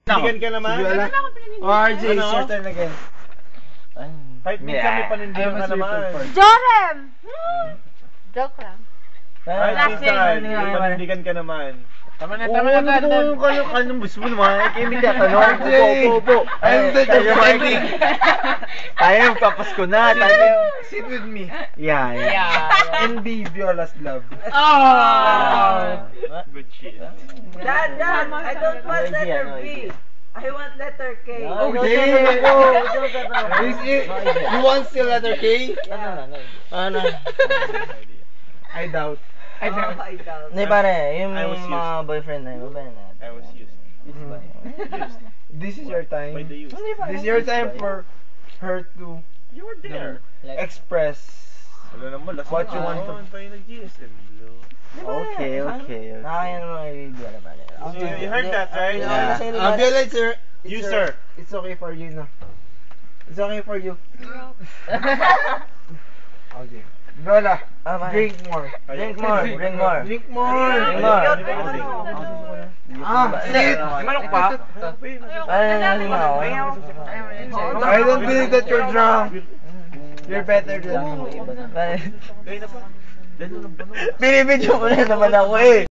Panindigan ka naman? RJ, Ano? it's your turn again. Kahit minsan may panindigan ka naman. Jorem! Joke lang. Kahit Last minsan, name. may panindigan ka naman. Tama na, Oo, ano kayo kanong gusto mo naman? Kayo may tatanong. Opo. I'm the defending. Tayo, papasko na. Tayo. Sit with me. Yeah. And be Viola's love. Oh! Good shit. Dad, I don't want letter B. I want letter K. You want still letter K? Ano? I doubt. I doubt. Hindi pare, yung I was mga boyfriend na yun, ba na? I was used. This is your time. By the use. This is your time for her to You were there. express. Wala naman, last What you want to- tayo nag-GSM. Okay. Nakakaya naman i-video na pare. You heard that, right? Yeah. Viola, You, sir. It's okay for you na. It's okay for you. Okay. Viola, drink more. Drink more. Drink more. Drink more. Manok pa? I don't believe that you're drunk. You're better than me. Binibidyo mo na naman ako eh.